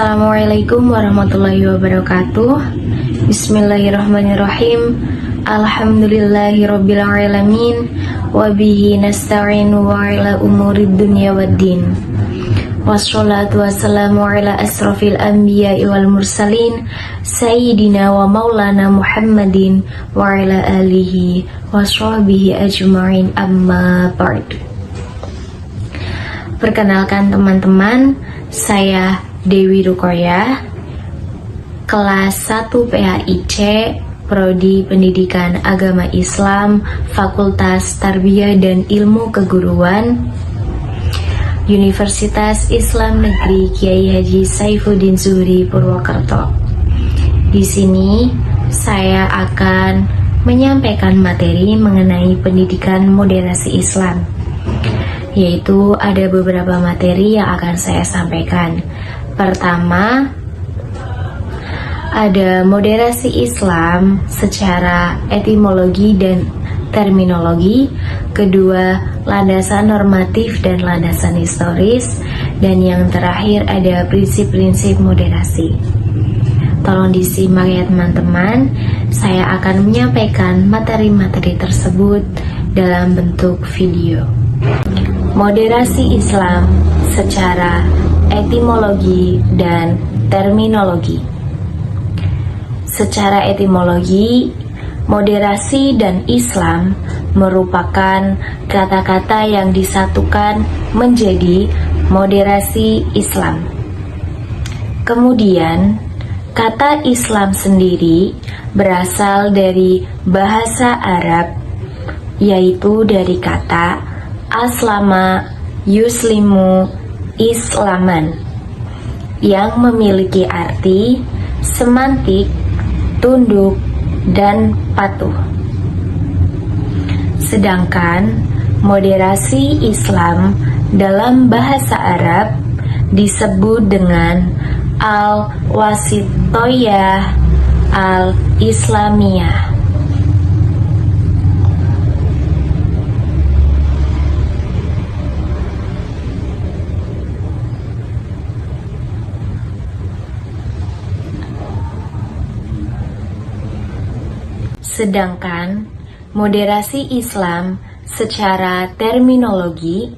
Assalamualaikum warahmatullahi wabarakatuh. Bismillahirrahmanirrahim. Alhamdulillahirabbil alamin wa bihi nasta'inu wa ala umurid dunya waddin. Wassalatu wassalamu ala asrafil anbiya'i wal mursalin sayyidina wa maulana Muhammadin wa ala alihi wa sahbihi ajma'in, amma ba'd. Perkenalkan teman-teman, saya Dewi Rukoyah, kelas 1 PAIC, Prodi Pendidikan Agama Islam, Fakultas Tarbiyah dan Ilmu Keguruan, Universitas Islam Negeri Kiai Haji Saifuddin Zuhri Purwokerto. Di sini saya akan menyampaikan materi mengenai pendidikan moderasi Islam, yaitu ada beberapa materi yang akan saya sampaikan. Pertama, ada moderasi Islam secara etimologi dan terminologi. Kedua, landasan normatif dan landasan historis. Dan yang terakhir ada prinsip-prinsip moderasi. Tolong disimak ya teman-teman. Saya akan menyampaikan materi-materi tersebut dalam bentuk video. Moderasi Islam secara etimologi dan terminologi. Secara etimologi, moderasi dan Islam merupakan kata-kata yang disatukan menjadi moderasi Islam. Kemudian, kata Islam sendiri berasal dari bahasa Arab, yaitu dari kata aslama yuslimu islaman, yang memiliki arti semantik, tunduk, dan patuh. Sedangkan moderasi Islam dalam bahasa Arab disebut dengan al-wasitoyah al-islamiyah. Sedangkan moderasi Islam secara terminologi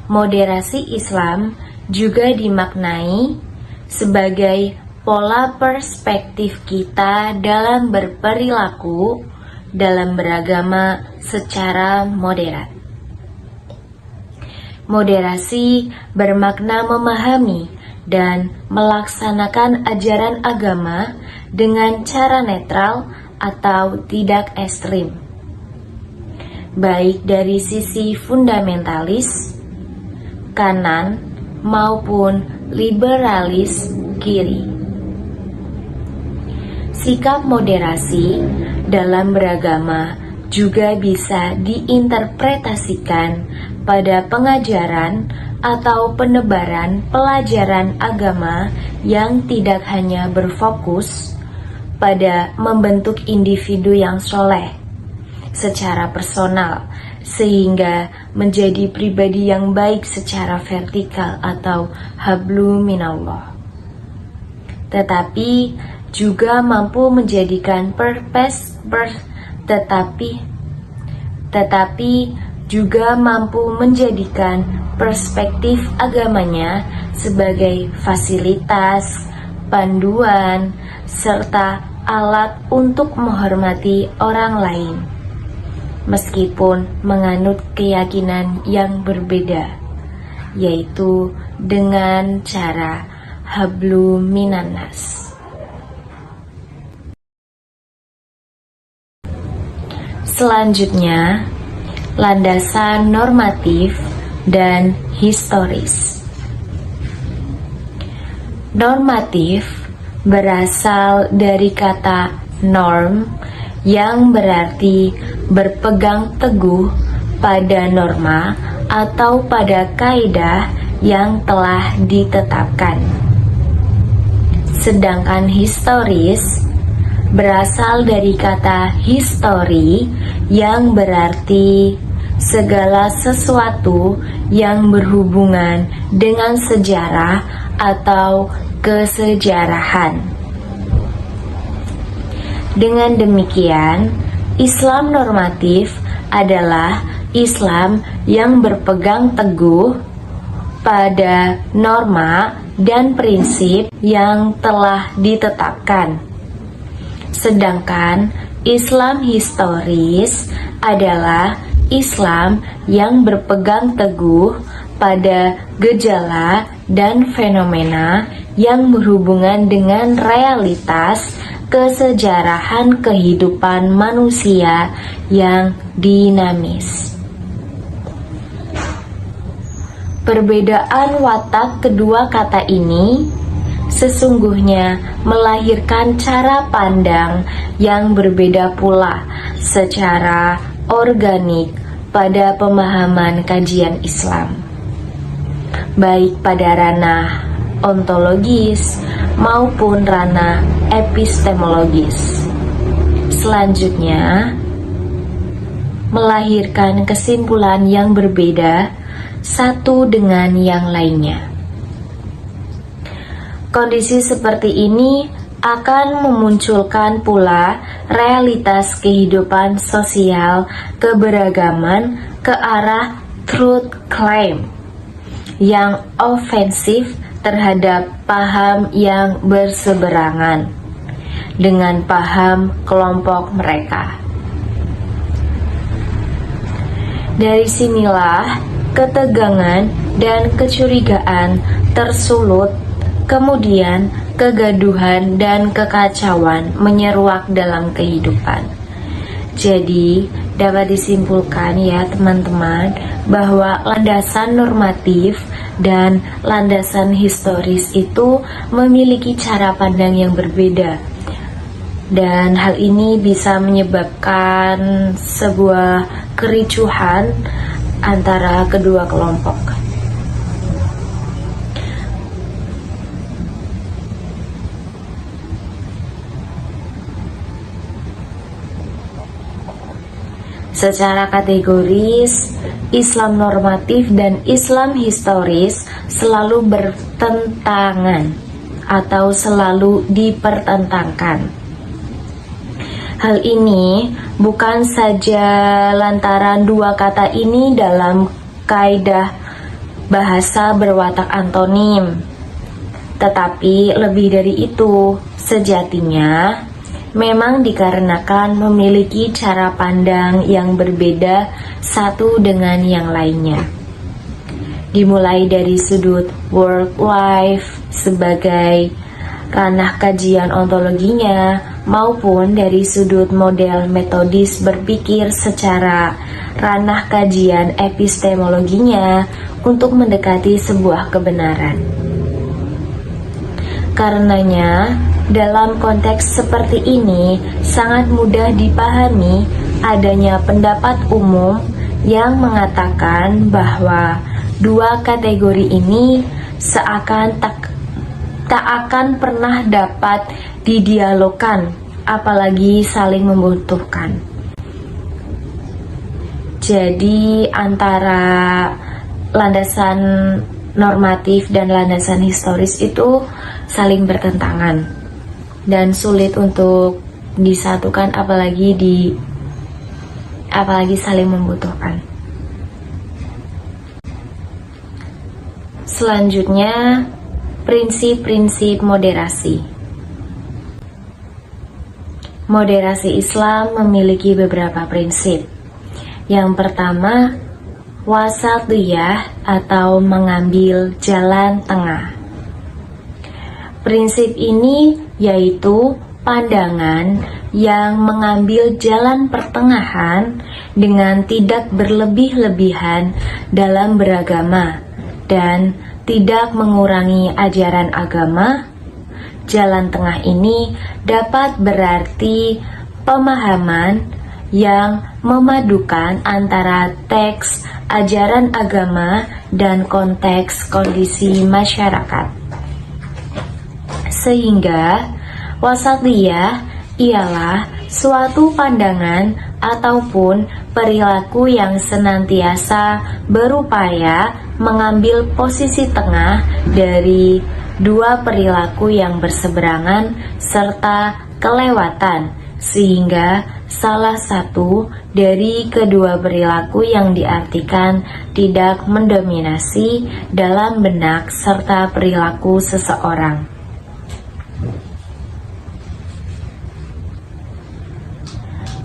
moderasi Islam juga dimaknai sebagai pola perspektif kita dalam berperilaku dalam beragama secara moderat. Moderasi bermakna memahami dan melaksanakan ajaran agama dengan cara netral atau tidak ekstrim, baik dari sisi fundamentalis kanan maupun liberalis kiri. Sikap moderasi dalam beragama juga bisa diinterpretasikan pada pengajaran atau penebaran pelajaran agama yang tidak hanya berfokus pada membentuk individu yang soleh secara personal sehingga menjadi pribadi yang baik secara vertikal atau hablu minallah, tetapi juga mampu menjadikan perspektif agamanya sebagai fasilitas, panduan, serta alat untuk menghormati orang lain, meskipun menganut keyakinan yang berbeda, yaitu dengan cara hablu minannas. Selanjutnya, landasan normatif dan historis. Normatif berasal dari kata norm yang berarti berpegang teguh pada norma atau pada kaidah yang telah ditetapkan. Sedangkan historis berasal dari kata history yang berarti segala sesuatu yang berhubungan dengan sejarah atau kesejarahan. Dengan demikian, Islam normatif adalah Islam yang berpegang teguh pada norma dan prinsip yang telah ditetapkan. Sedangkan Islam historis adalah Islam yang berpegang teguh pada gejala dan fenomena yang berhubungan dengan realitas kesejarahan kehidupan manusia yang dinamis. Perbedaan watak kedua kata ini sesungguhnya melahirkan cara pandang yang berbeda pula secara organik pada pemahaman kajian Islam, baik pada ranah ontologis maupun ranah epistemologis. Selanjutnya, melahirkan kesimpulan yang berbeda satu dengan yang lainnya. Kondisi seperti ini akan memunculkan pula realitas kehidupan sosial keberagaman ke arah truth claim yang ofensif terhadap paham yang berseberangan dengan paham kelompok mereka. Dari sinilah ketegangan dan kecurigaan tersulut, kemudian kegaduhan dan kekacauan menyeruak dalam kehidupan. Jadi, dapat disimpulkan ya teman-teman bahwa landasan normatif dan landasan historis itu memiliki cara pandang yang berbeda. Dan hal ini bisa menyebabkan sebuah kericuhan antara kedua kelompok. Secara kategoris, Islam normatif dan Islam historis selalu bertentangan atau selalu dipertentangkan. Hal ini bukan saja lantaran dua kata ini dalam kaidah bahasa berwatak antonim, tetapi lebih dari itu, sejatinya memang dikarenakan memiliki cara pandang yang berbeda satu dengan yang lainnya. Dimulai dari sudut work life sebagai ranah kajian ontologinya, maupun dari sudut model metodis berpikir secara ranah kajian epistemologinya untuk mendekati sebuah kebenaran. Karenanya, dalam konteks seperti ini sangat mudah dipahami adanya pendapat umum yang mengatakan bahwa dua kategori ini seakan tak akan pernah dapat didialogkan, apalagi saling membutuhkan. Jadi antara landasan normatif dan landasan historis itu saling bertentangan dan sulit untuk disatukan, apalagi saling membutuhkan. Selanjutnya, prinsip-prinsip moderasi. Moderasi Islam memiliki beberapa prinsip. Yang pertama, wasatiyah atau mengambil jalan tengah. Prinsip ini yaitu pandangan yang mengambil jalan pertengahan dengan tidak berlebih-lebihan dalam beragama dan tidak mengurangi ajaran agama. Jalan tengah ini dapat berarti pemahaman yang memadukan antara teks ajaran agama dan konteks kondisi masyarakat. Sehingga wasatiyah ialah suatu pandangan ataupun perilaku yang senantiasa berupaya mengambil posisi tengah dari dua perilaku yang berseberangan serta kelewatan, sehingga salah satu dari kedua perilaku yang diartikan tidak mendominasi dalam benak serta perilaku seseorang.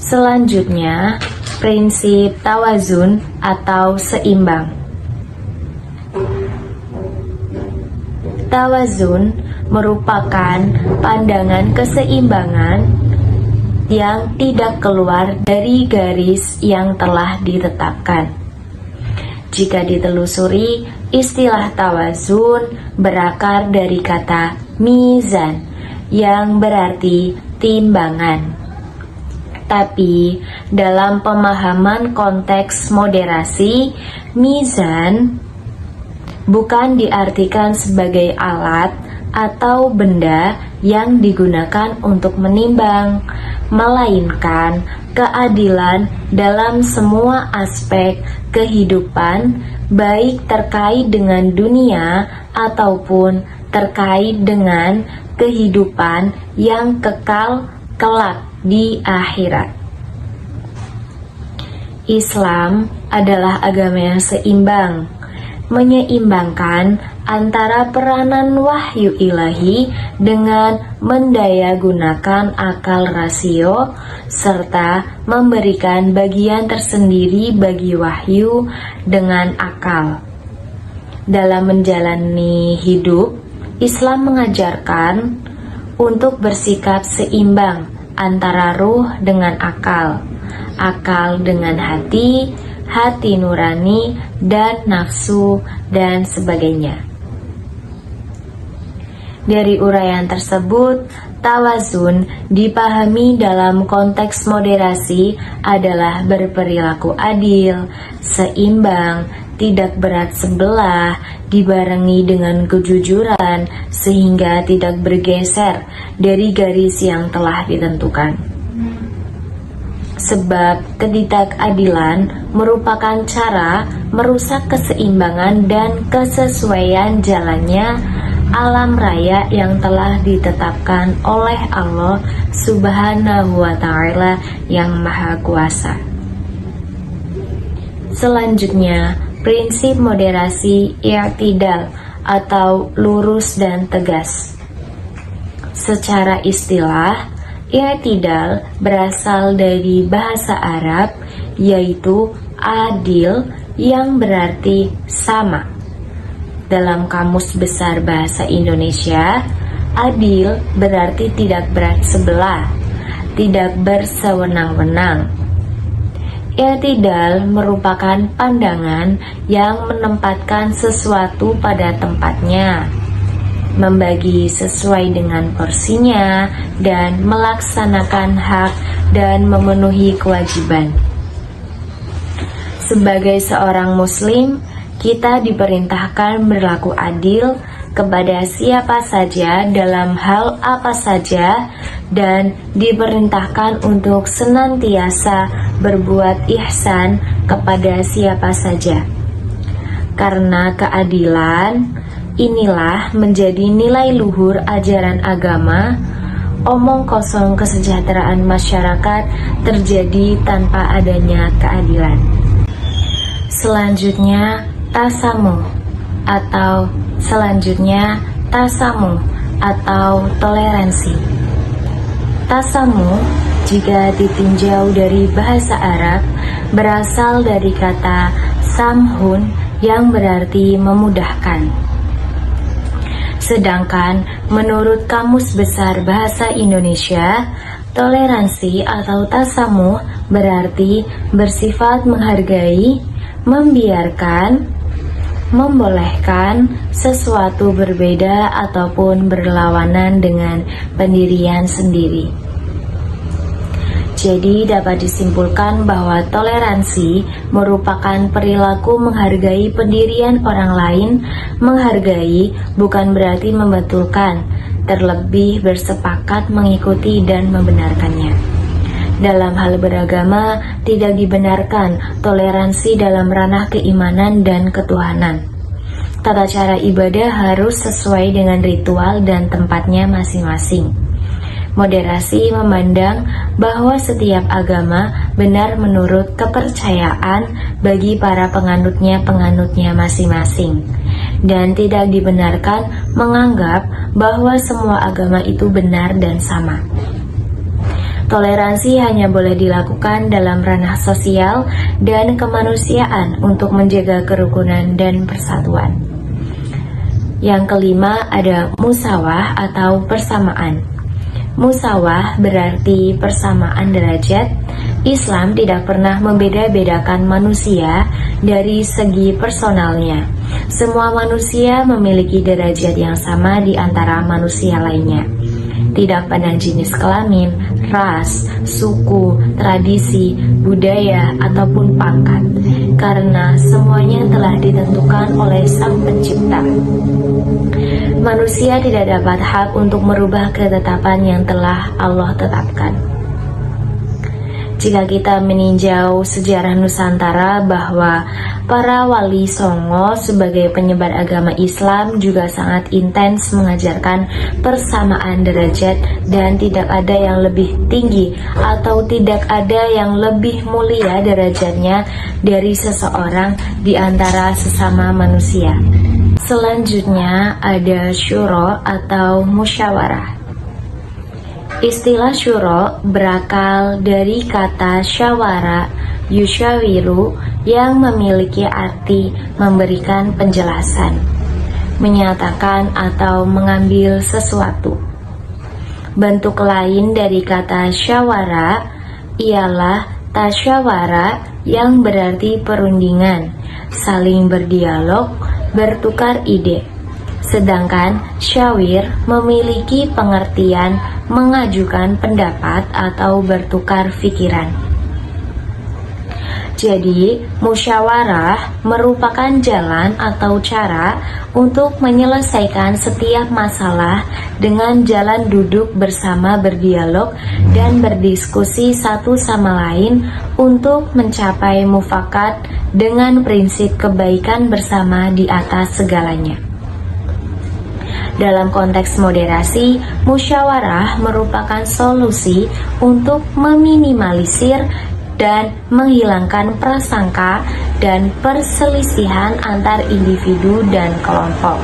Selanjutnya, prinsip tawazun atau seimbang. Tawazun merupakan pandangan keseimbangan yang tidak keluar dari garis yang telah ditetapkan. Jika ditelusuri, istilah tawazun berakar dari kata mizan yang berarti timbangan. Tapi dalam pemahaman konteks moderasi, mizan bukan diartikan sebagai alat atau benda yang digunakan untuk menimbang, melainkan keadilan dalam semua aspek kehidupan, baik terkait dengan dunia ataupun terkait dengan kehidupan yang kekal kelak di akhirat. Islam adalah agama yang seimbang, menyeimbangkan antara peranan wahyu ilahi dengan mendayagunakan akal rasio serta memberikan bagian tersendiri bagi wahyu dengan akal. Dalam menjalani hidup, Islam mengajarkan untuk bersikap seimbang antara ruh dengan akal, akal dengan hati, hati nurani, dan nafsu, dan sebagainya. Dari uraian tersebut, tawazun dipahami dalam konteks moderasi adalah berperilaku adil, seimbang, tidak berat sebelah, dibarengi dengan kejujuran sehingga tidak bergeser dari garis yang telah ditentukan. Sebab ketidakadilan merupakan cara merusak keseimbangan dan kesesuaian jalannya alam raya yang telah ditetapkan oleh Allah Subhanahu wa Ta'ala yang Maha Kuasa. Selanjutnya, prinsip moderasi i'tidal atau lurus dan tegas. Secara istilah, i'tidal berasal dari bahasa Arab, yaitu adil yang berarti sama. Dalam Kamus Besar Bahasa Indonesia, adil berarti tidak berat sebelah, tidak bersewenang-wenang. I'tidal merupakan pandangan yang menempatkan sesuatu pada tempatnya, membagi sesuai dengan porsinya, dan melaksanakan hak dan memenuhi kewajiban. Sebagai seorang muslim, kita diperintahkan berlaku adil kepada siapa saja dalam hal apa saja, dan diperintahkan untuk senantiasa berbuat ihsan kepada siapa saja. Karena keadilan inilah menjadi nilai luhur ajaran agama, omong kosong kesejahteraan masyarakat terjadi tanpa adanya keadilan. Selanjutnya, tasamuh atau toleransi. Tasamuh jika ditinjau dari bahasa Arab berasal dari kata samhun yang berarti memudahkan. Sedangkan menurut Kamus Besar Bahasa Indonesia, toleransi atau tasamuh berarti bersifat menghargai, membiarkan, membolehkan sesuatu berbeda ataupun berlawanan dengan pendirian sendiri. Jadi dapat disimpulkan bahwa toleransi merupakan perilaku menghargai pendirian orang lain. Menghargai bukan berarti membetulkan, terlebih bersepakat mengikuti dan membenarkannya. Dalam hal beragama, tidak dibenarkan toleransi dalam ranah keimanan dan ketuhanan. Tata cara ibadah harus sesuai dengan ritual dan tempatnya masing-masing. Moderasi memandang bahwa setiap agama benar menurut kepercayaan bagi para penganutnya masing-masing, dan tidak dibenarkan menganggap bahwa semua agama itu benar dan sama. Toleransi hanya boleh dilakukan dalam ranah sosial dan kemanusiaan untuk menjaga kerukunan dan persatuan. Yang kelima ada musawah atau persamaan. Musawah berarti persamaan derajat. Islam tidak pernah membeda-bedakan manusia dari segi personalnya. Semua manusia memiliki derajat yang sama di antara manusia lainnya. Tidak pada jenis kelamin, ras, suku, tradisi, budaya, ataupun pangkat, karena semuanya telah ditentukan oleh Sang Pencipta. Manusia tidak dapat hak untuk merubah ketetapan yang telah Allah tetapkan. Jika kita meninjau sejarah Nusantara, bahwa para wali songo sebagai penyebar agama Islam juga sangat intens mengajarkan persamaan derajat, dan tidak ada yang lebih tinggi atau tidak ada yang lebih mulia derajatnya dari seseorang di antara sesama manusia. Selanjutnya ada syuro atau musyawarah. Istilah syuro berakal dari kata syawara yusyawiru yang memiliki arti memberikan penjelasan, menyatakan atau mengambil sesuatu. Bentuk lain dari kata syawara ialah tasyawara yang berarti perundingan, saling berdialog, bertukar ide. Sedangkan syawir memiliki pengertian mengajukan pendapat atau bertukar pikiran. Jadi, musyawarah merupakan jalan atau cara untuk menyelesaikan setiap masalah dengan jalan duduk bersama, berdialog, dan berdiskusi satu sama lain untuk mencapai mufakat dengan prinsip kebaikan bersama di atas segalanya. Dalam konteks moderasi, musyawarah merupakan solusi untuk meminimalisir dan menghilangkan prasangka dan perselisihan antar individu dan kelompok.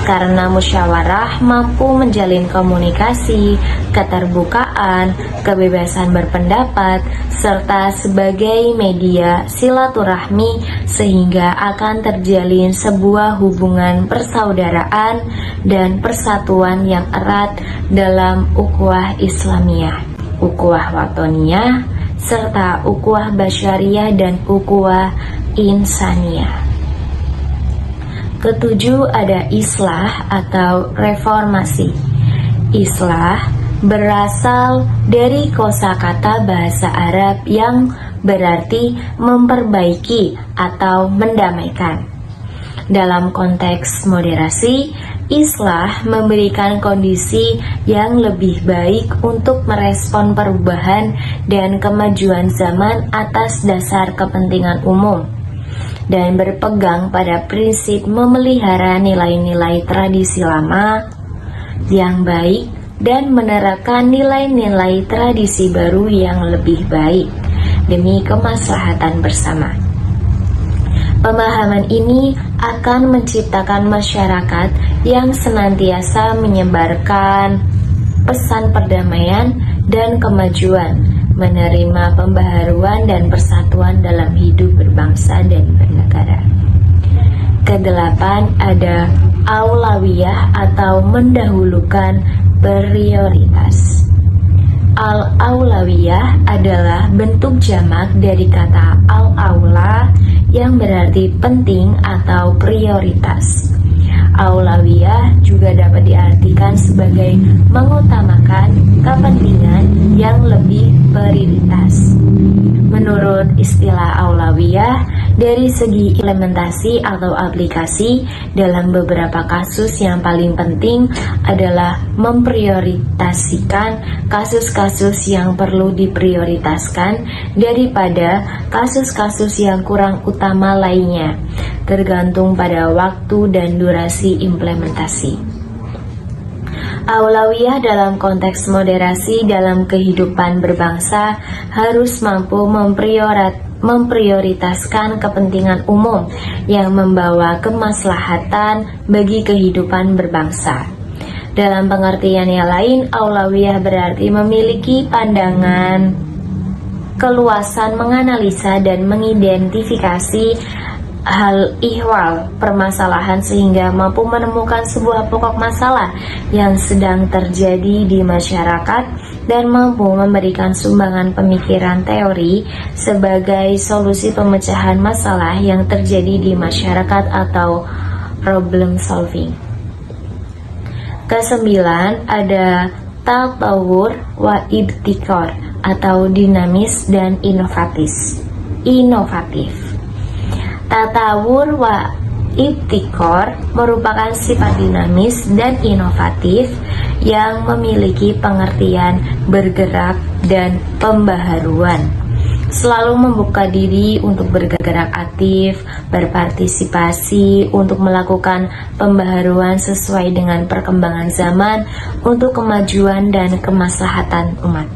Karena musyawarah mampu menjalin komunikasi, keterbukaan, kebebasan berpendapat, serta sebagai media silaturahmi, sehingga akan terjalin sebuah hubungan persaudaraan dan persatuan yang erat dalam ukhuwah Islamiyah, ukhuwah watoniyah, serta ukhuwah basyariyah dan ukhuwah insaniyah. Ketujuh ada islah atau reformasi. Islah berasal dari kosakata bahasa Arab yang berarti memperbaiki atau mendamaikan. Dalam konteks moderasi, islah memberikan kondisi yang lebih baik untuk merespon perubahan dan kemajuan zaman atas dasar kepentingan umum, dan berpegang pada prinsip memelihara nilai-nilai tradisi lama yang baik dan menerapkan nilai-nilai tradisi baru yang lebih baik demi kemaslahatan bersama. Pemahaman ini akan menciptakan masyarakat yang senantiasa menyebarkan pesan perdamaian dan kemajuan, menerima pembaharuan dan persatuan dalam hidup berbangsa dan bernegara. Kedelapan ada aulawiyah atau mendahulukan prioritas. Al-aulawiyah adalah bentuk jamak dari kata al-aula yang berarti penting atau prioritas. Aulawiyah juga dapat diartikan sebagai mengutamakan kepentingan yang lebih prioritas. Menurut istilah aulawiyah, dari segi implementasi atau aplikasi, dalam beberapa kasus yang paling penting adalah memprioritaskan kasus-kasus yang perlu diprioritaskan daripada kasus-kasus yang kurang utama lainnya, tergantung pada waktu dan durasi implementasi. Aulawiyah dalam konteks moderasi dalam kehidupan berbangsa harus mampu memprioritaskan kepentingan umum yang membawa kemaslahatan bagi kehidupan berbangsa. Dalam pengertian yang lain, aulawiyah berarti memiliki pandangan keluasan menganalisa dan mengidentifikasi hal ihwal permasalahan sehingga mampu menemukan sebuah pokok masalah yang sedang terjadi di masyarakat dan mampu memberikan sumbangan pemikiran teori sebagai solusi pemecahan masalah yang terjadi di masyarakat atau problem solving. Kesembilan, ada tatawur wa ibtikor atau dinamis dan inovatif. Tatawur wa ibtikor merupakan sifat dinamis dan inovatif yang memiliki pengertian bergerak dan pembaharuan. Selalu membuka diri untuk bergerak aktif, berpartisipasi untuk melakukan pembaharuan sesuai dengan perkembangan zaman untuk kemajuan dan kemaslahatan umat.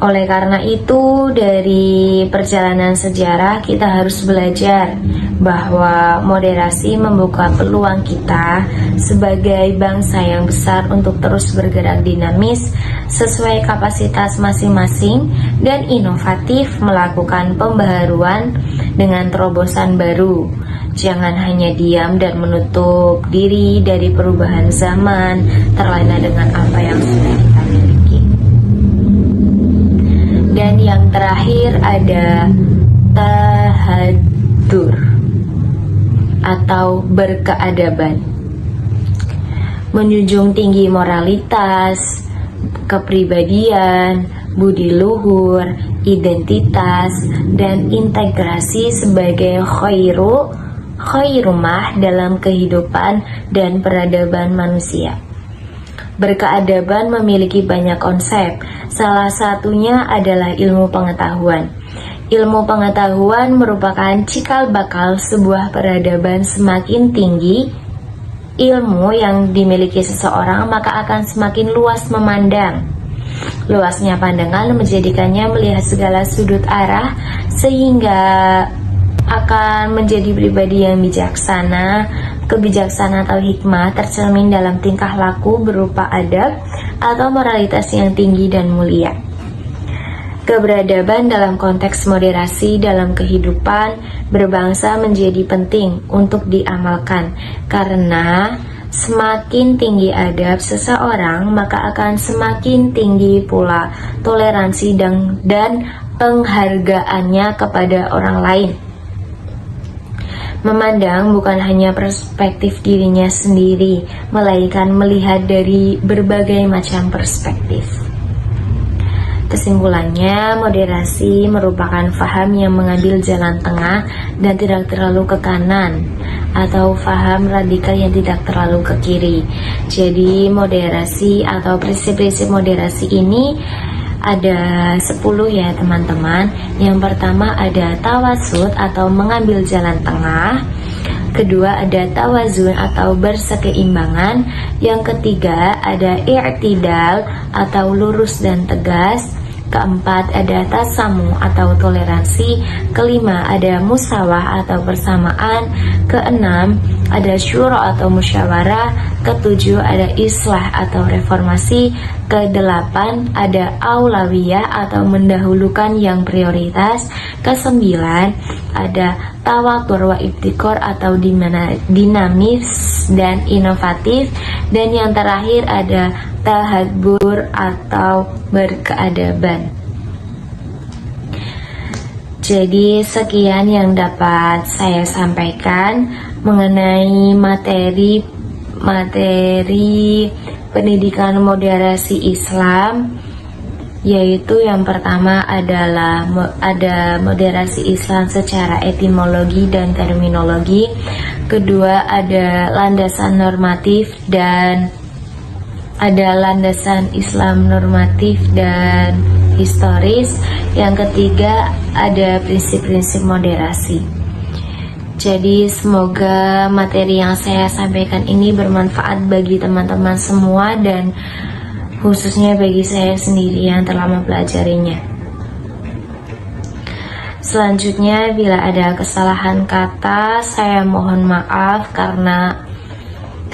Oleh karena itu, dari perjalanan sejarah kita harus belajar bahwa moderasi membuka peluang kita sebagai bangsa yang besar untuk terus bergerak dinamis sesuai kapasitas masing-masing dan inovatif melakukan pembaharuan dengan terobosan baru. Jangan hanya diam dan menutup diri dari perubahan zaman, terlena dengan apa yang sudah kita miliki. Dan yang terakhir ada tahadur atau berkeadaban. Menjunjung tinggi moralitas, kepribadian, budi luhur, identitas, dan integrasi sebagai khairumah dalam kehidupan dan peradaban manusia. Berkeadaban memiliki banyak konsep, salah satunya adalah ilmu pengetahuan. Ilmu pengetahuan merupakan cikal bakal sebuah peradaban. Semakin tinggi ilmu yang dimiliki seseorang, maka akan semakin luas memandang. Luasnya pandangan menjadikannya melihat segala sudut arah, sehingga akan menjadi pribadi yang bijaksana. Kebijaksanaan atau hikmah tercermin dalam tingkah laku berupa adab atau moralitas yang tinggi dan mulia. Keberadaban dalam konteks moderasi dalam kehidupan berbangsa menjadi penting untuk diamalkan, karena semakin tinggi adab seseorang, maka akan semakin tinggi pula toleransi dan penghargaannya kepada orang lain. Memandang bukan hanya perspektif dirinya sendiri, melainkan melihat dari berbagai macam perspektif. Kesimpulannya, moderasi merupakan faham yang mengambil jalan tengah dan tidak terlalu ke kanan, atau faham radikal yang tidak terlalu ke kiri. Jadi moderasi atau prinsip-prinsip moderasi ini ada 10 ya teman-teman. Yang pertama ada tawasud atau mengambil jalan tengah. Kedua ada tawazun atau bersekeimbangan. Yang ketiga ada i'tidal atau lurus dan tegas. Keempat ada tasamu atau toleransi. Kelima ada musawah atau persamaan. Keenam ada syura atau musyawarah. Ketujuh ada islah atau reformasi. Kedelapan ada aulawiyah atau mendahulukan yang prioritas. Kesembilan ada tawatur wa ibtikor atau dinamis dan inovatif. Dan yang terakhir ada tahadbur atau berkeadaban. Jadi sekian yang dapat saya sampaikan mengenai materi pendidikan moderasi Islam, yaitu yang pertama adalah ada moderasi Islam secara etimologi dan terminologi, kedua ada landasan normatif dan ada landasan Islam normatif dan historis, yang ketiga ada prinsip-prinsip moderasi. Jadi semoga materi yang saya sampaikan ini bermanfaat bagi teman-teman semua dan khususnya bagi saya sendiri yang telah mempelajarinya. Selanjutnya, bila ada kesalahan kata, saya mohon maaf karena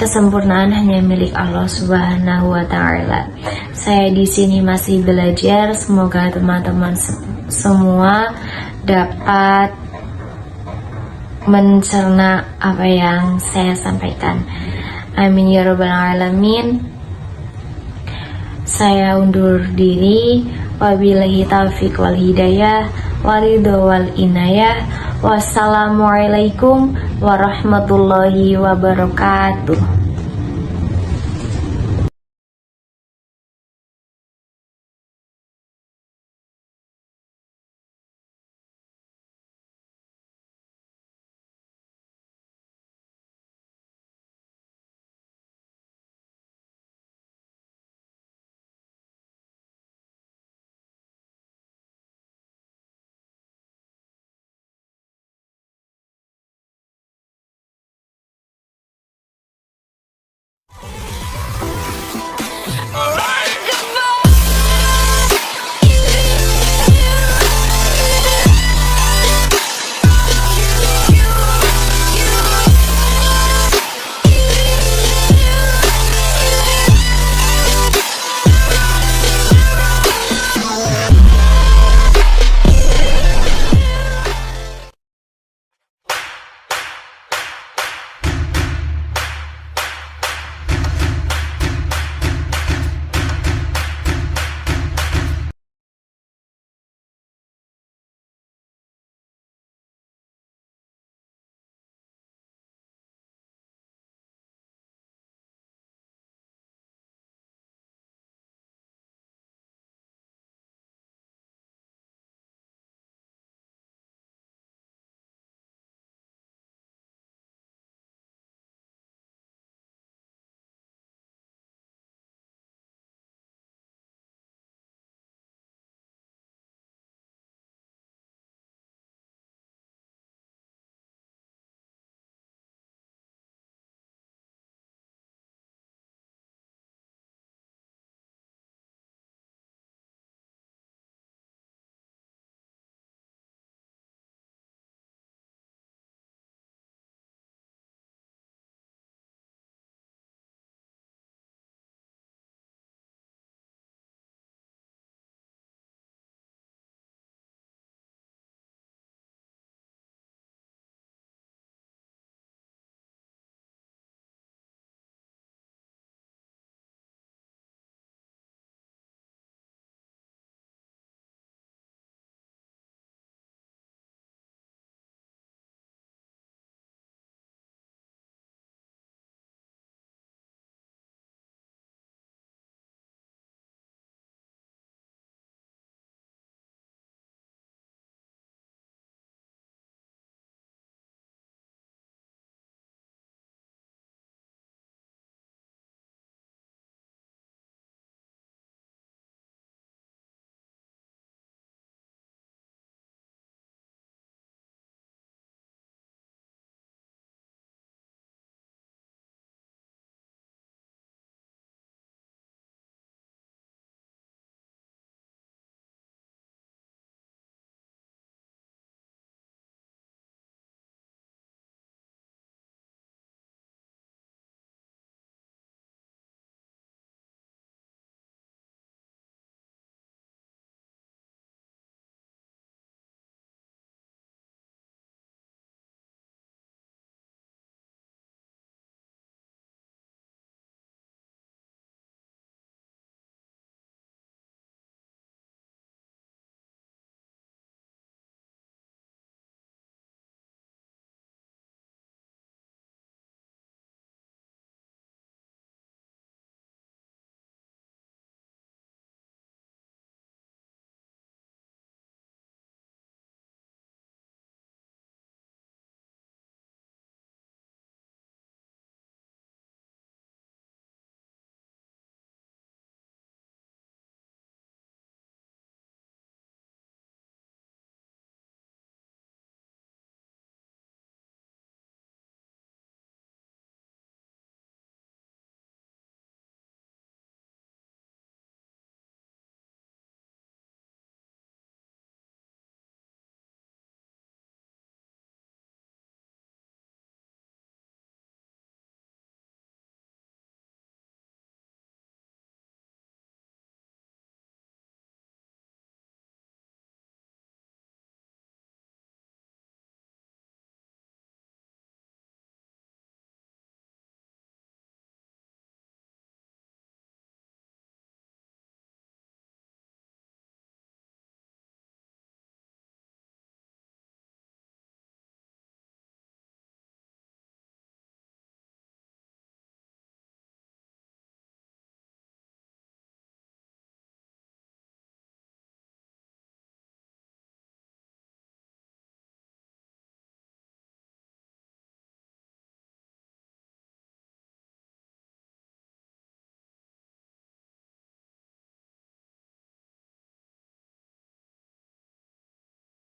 kesempurnaan hanya milik Allah Subhanahu wa Ta'ala. Saya di sini masih belajar, semoga teman-teman semua dapat mencerna apa yang saya sampaikan. Amin ya rabbal alamin. Saya undur diri. Wabillahi taufiq wal hidayah, waridho wal inayah. Wassalamualaikum warahmatullahi wabarakatuh.